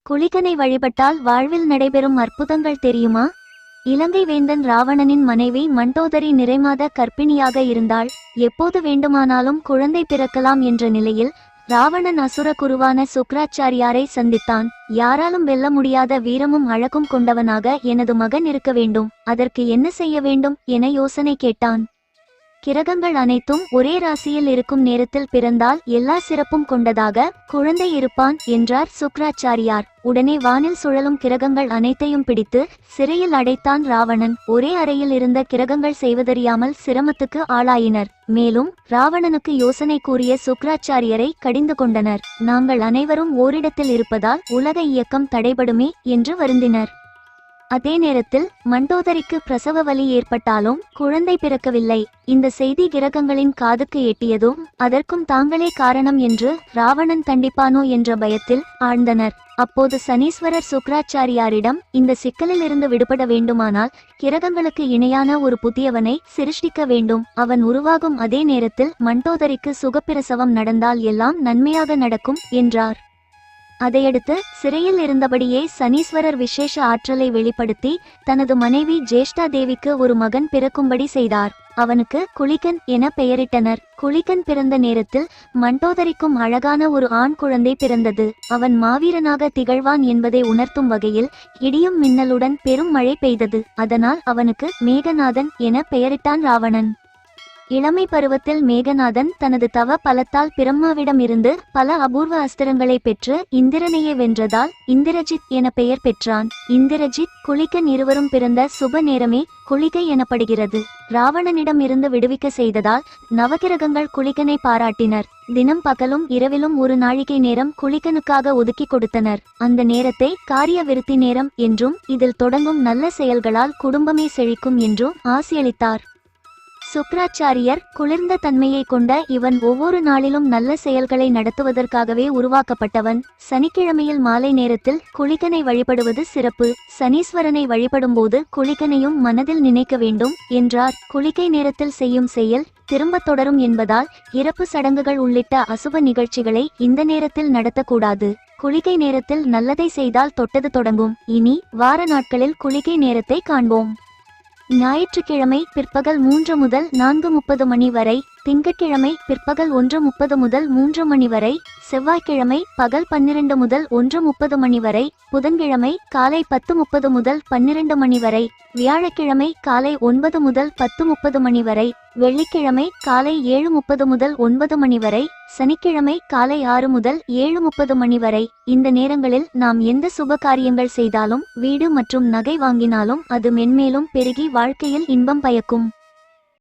குளிகனை வழிபட்டால் வாழ்வில் நடைபெறும் அற்புதங்கள் தெரியுமா? இலங்கை வேந்தன் ராவணனின் மனைவி மண்டோதரி நிறைமாத கர்ப்பிணியாக இருந்தாள். எப்போது வேண்டுமானாலும் குழந்தை பிறக்கலாம் என்ற நிலையில் ராவணன் அசுர குருவான சுக்ராச்சாரியாரை சந்தித்தான். யாராலும் வெல்ல முடியாத வீரமும் அழகும் கொண்டவனாக எனது மகன் இருக்க வேண்டும், அதற்கு என்ன செய்ய வேண்டும் என யோசனை கேட்டான். கிரகங்கள் அனைத்தும் ஒரே ராசியில் இருக்கும் நேரத்தில் பிறந்தால் எல்லா சிறப்பும் கொண்டதாக குழந்தை இருப்பான் என்றார் சுக்ராச்சாரியார். உடனே வானில் சுழலும் கிரகங்கள் அனைத்தையும் பிடித்து சிறையில் அடைத்தான் ராவணன். ஒரே அறையில் இருந்த கிரகங்கள் செய்வதறியாமல் சிரமத்துக்கு ஆளாயினர். மேலும் ராவணனுக்கு யோசனை கூறிய சுக்ராச்சாரியரை கடிந்து கொண்டனர். நாங்கள் அனைவரும் ஓரிடத்தில் இருப்பதால் உலக இயக்கம் தடைபடுமே என்று வருந்தினர். அதே நேரத்தில் மண்டோதரிக்கு பிரசவ வலி ஏற்பட்டாலும் குழந்தை பிறக்கவில்லை. இந்த செய்தி கிரகங்களின் காதுக்கு எட்டியதும் அதற்கும் தாங்களே காரணம் என்று ராவணன் தண்டிப்பானோ என்ற பயத்தில் ஆழ்ந்தனர். அப்போது சனீஸ்வரர் சுக்ராச்சாரியாரிடம், இந்த சிக்கலில் இருந்து விடுபட வேண்டுமானால் கிரகங்களுக்கு இணையான ஒரு புதியவனை சிருஷ்டிக்க வேண்டும். அவன் உருவாகும் அதே நேரத்தில் மண்டோதரிக்கு சுகப்பிரசவம் நடந்தால் எல்லாம் நன்மையாக நடக்கும் என்றார். அதையடுத்து சிறையில் இருந்தபடியே சனீஸ்வரர் விசேஷ ஆற்றலை வெளிப்படுத்தி தனது மனைவி ஜேஷ்டா தேவிக்கு ஒரு மகன் பிறக்கும்படி செய்தார். அவனுக்கு குளிகன் என பெயரிட்டனர். குளிகன் பிறந்த நேரத்தில் மண்டோதரிக்கும் அழகான ஒரு ஆண் குழந்தை பிறந்தது. அவன் மாவீரனாக திகழ்வான் என்பதை உணர்த்தும் வகையில் இடியும் மின்னலுடன் பெரும் மழை பெய்தது. அதனால் அவனுக்கு மேகநாதன் என பெயரிட்டான் ராவணன். இளமை பருவத்தில் மேகநாதன் தனது தவ பலத்தால் பிரம்மாவிடம் இருந்து பல அபூர்வ அஸ்திரங்களை பெற்று இந்திரனையே வென்றதால் இந்திரஜித் என பெயர் பெற்றான். இந்திரஜித் குளிகன் இருவரும் பிறந்த சுப நேரமே குளிகை எனப்படுகிறது. ராவணனிடம் இருந்து விடுவிக்க செய்ததால் நவகிரகங்கள் குளிகனை பாராட்டினர். தினம் பகலும் இரவிலும் ஒரு நாழிகை நேரம் குளிகனுக்காக ஒதுக்கி கொடுத்தனர். அந்த நேரத்தை காரிய விருத்தி நேரம் என்றும் இதில் தொடங்கும் நல்ல செயல்களால் குடும்பமே செழிக்கும் என்றும் ஆசியளித்தார். சுக்ராச்சாரியர் குளிர்ந்த தன்மையை கொண்ட இவன் ஒவ்வொரு நாளிலும் நல்ல செயல்களை நடத்துவதற்காகவே உருவாக்கப்பட்டவன். சனிக்கிழமையில் மாலை நேரத்தில் குளிகனை வழிபடுவது சிறப்பு. சனீஸ்வரனை வழிபடும்போது குளிகனையும் மனதில் நினைக்க வேண்டும் என்றார். குளிகை நேரத்தில் செய்யும் செயல் திரும்ப தொடரும் என்பதால் இறப்பு சடங்குகள் உள்ளிட்ட அசுப நிகழ்ச்சிகளை இந்த நேரத்தில் நடத்தக்கூடாது. குளிகை நேரத்தில் நல்லதை செய்தால் தொட்டது தொடங்கும். இனி வார நாட்களில் குளிகை நேரத்தை காண்போம். ஞாயிற்றுக்கிழமை பிற்பகல் 3 முதல் 4:30 மணி வரை, திங்கட்கிழமை பிற்பகல் 1:30 முதல் 3 மணி வரை, செவ்வாய்க்கிழமை பகல் 12 முதல் 1:30 மணி வரை, புதன்கிழமை காலை 10:30 முதல் 12 மணி வரை, வியாழக்கிழமை காலை 9 முதல் 10:30 மணி வரை, வெள்ளிக்கிழமை காலை 7:30 முதல் 9 மணி வரை, சனிக்கிழமை காலை 6 முதல் 7:30 மணி வரை. இந்த நேரங்களில் நாம் எந்த சுப காரியங்கள் செய்தாலும் வீடு மற்றும் நகை வாங்கினாலும் அது மென்மேலும் பெருகி வாழ்க்கையில் இன்பம் பயக்கும்.